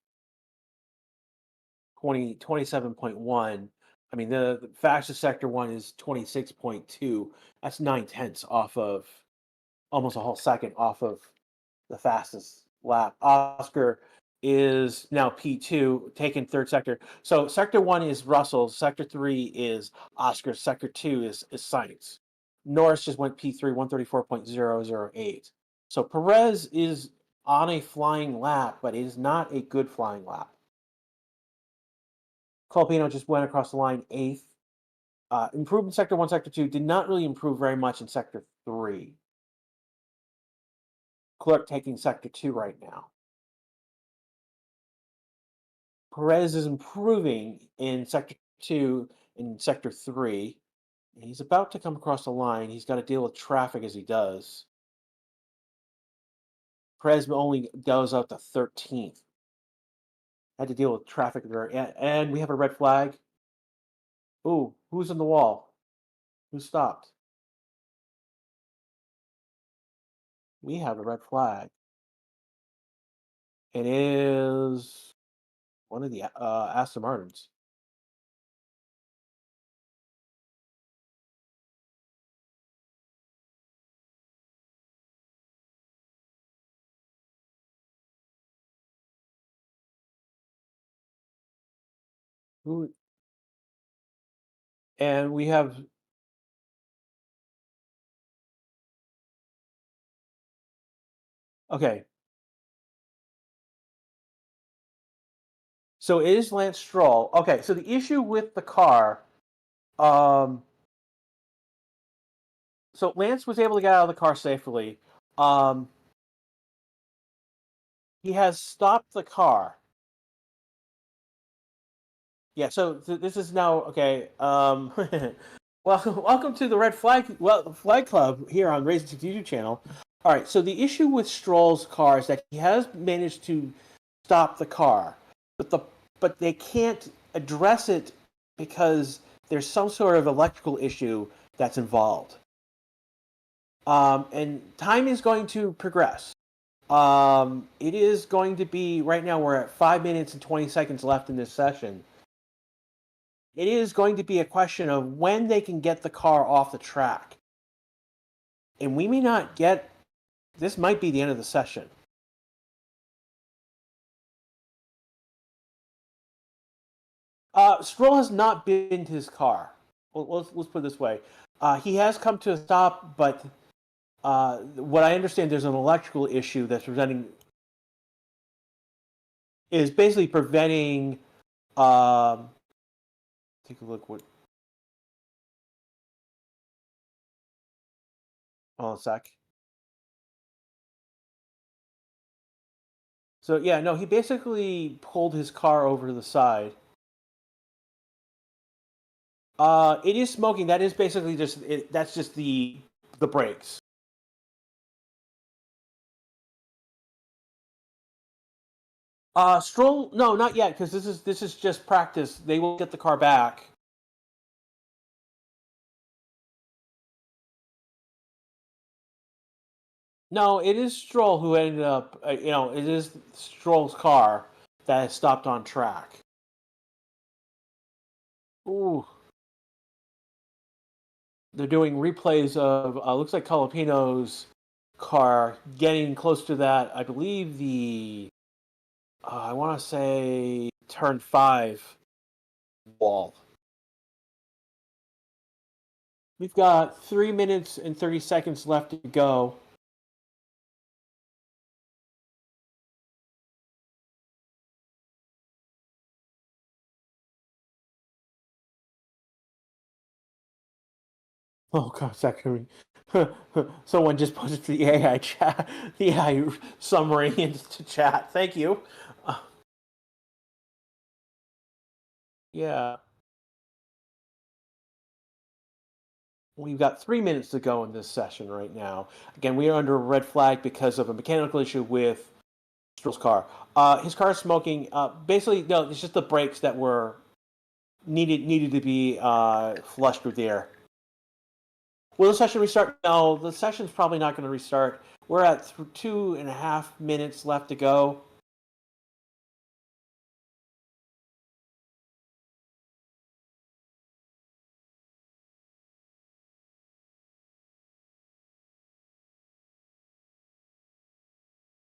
27.1. I mean, the fastest sector one is 26.2. That's 9/10 off of almost a whole second off of the fastest lap. Oscar is now P2, taking third sector. So sector one is Russell, sector three is Oscar, sector two is Sainz. Norris just went P3, 134.008. So Perez is on a flying lap, but it is not a good flying lap. Colpino just went across the line eighth. Improved in sector one, sector two, did not really improve very much in sector three. Clerk taking sector two right now. Perez is improving in sector two in Sector 3. And he's about to come across the line. He's got to deal with traffic as he does. Prez only goes out to 13th. Had to deal with traffic there. And we have a red flag. Ooh, who's on the wall? Who stopped? We have a red flag. It is one of the Aston Martins. Who? And we have okay. So it is Lance Stroll. Okay, so the issue with the car, um, so Lance was able to get out of the car safely. Um, he has stopped the car. Yeah, so this is now okay. Well, welcome to the Red Flag Club here on Racing Six YouTube channel. All right, so the issue with Stroll's car is that he has managed to stop the car, but but they can't address it because there's some sort of electrical issue that's involved. And time is going to progress. It is going to be right now. We're at 5 minutes and 20 seconds left in this session. It is going to be a question of when they can get the car off the track. And we may not get, this might be the end of the session. Stroll has not been to his car. Well, let's put it this way. He has come to a stop, but what I understand, there's an electrical issue that's is basically preventing, take a look what, hold on a sec. So yeah, no, he basically pulled his car over to the side. It is smoking. That is basically that's just the brakes. Stroll, no, not yet, because this is just practice. They will get the car back. No, it is Stroll who ended up. It is Stroll's car that has stopped on track. Ooh, they're doing replays of looks like Calipino's car getting close to that. I believe the I want to say turn 5 wall. We've got 3 minutes and 30 seconds left to go. Oh god, second. Someone just posted the AI chat, the AI summary into chat. Thank you. Uh, yeah, we've got 3 minutes to go in this session right now. Again, we are under a red flag because of a mechanical issue with Stroll's car. His car is smoking. Basically, no, it's just the brakes that were needed to be flushed with air. Will the session restart? No, the session's probably not going to restart. We're at 2.5 minutes left to go.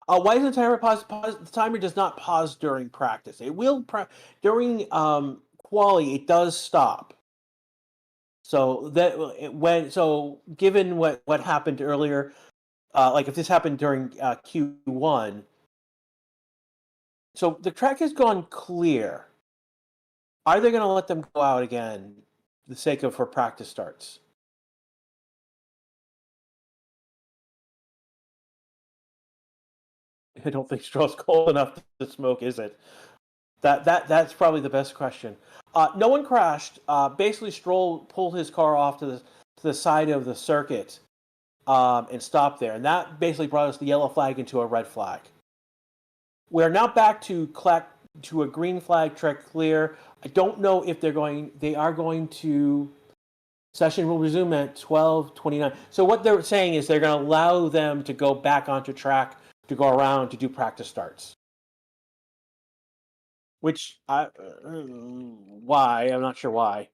Why doesn't the timer pause? The timer does not pause during practice. It will during quali. It does stop. So that given what happened earlier, like if this happened during Q1, so the track has gone clear. Are they going to let them go out again, for the sake of for practice starts? I don't think Stroll's cold enough to smoke, is it? That's probably the best question. No one crashed. Basically, Stroll pulled his car off to the side of the circuit and stopped there, and that basically brought us the yellow flag into a red flag. We're now back to a green flag, track clear. I don't know if they are going to. Session will resume at 12:29. So what they're saying is they're going to allow them to go back onto track to go around to do practice starts. Which why? I'm not sure why.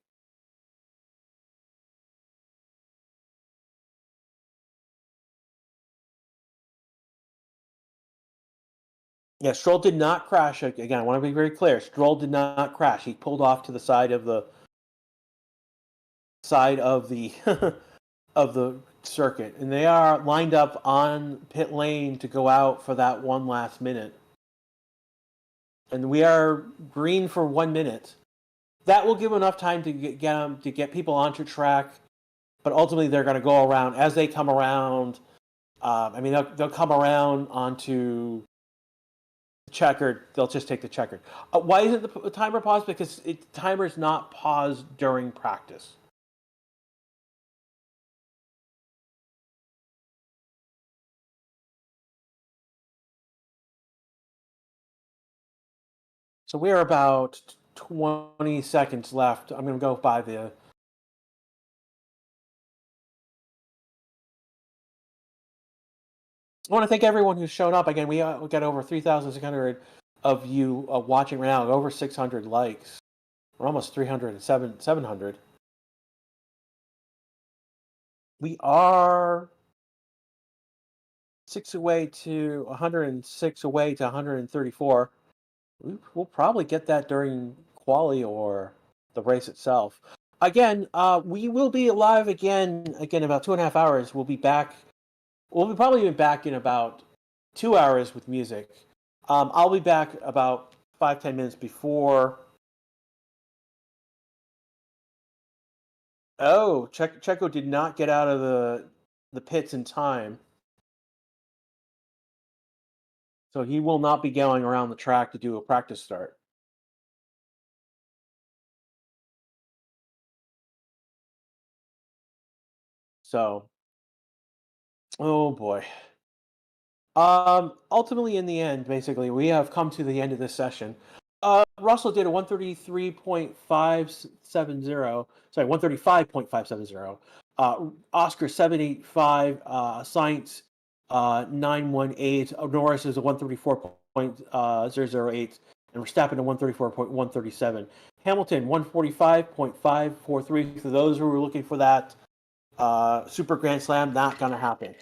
Yeah, Stroll did not crash. Again, I want to be very clear. Stroll did not crash. He pulled off to the side of the of the circuit, and they are lined up on pit lane to go out for that one last minute. And we are green for 1 minute. That will give enough time to get people onto track, but ultimately they're going to go around as they come around. They'll come around onto the checkered. They'll just take the checkered. Why isn't the timer paused? Because the timer is not paused during practice. So we are about 20 seconds left. I'm going to go by the. I want to thank everyone who's shown up. Again, we got over 3,600 of you watching right now, over 600 likes. We're almost 700. We are 6 away to 106 away to 134. We'll probably get that during quali or the race itself. Again, we will be live again in about 2.5 hours. We'll be back. We'll be probably back in about 2 hours with music. I'll be back about 5-10 minutes before. Oh, Checo did not get out of the pits in time. So he will not be going around the track to do a practice start. So, oh boy. Ultimately, in the end, basically, we have come to the end of this session. Russell did a 133.570. Sorry, 135.570. Oscar 785. Science 918. Norris is a 134.008, and Verstappen a 134.137. Hamilton 145.543. For those who were looking for that Super Grand Slam, not gonna happen.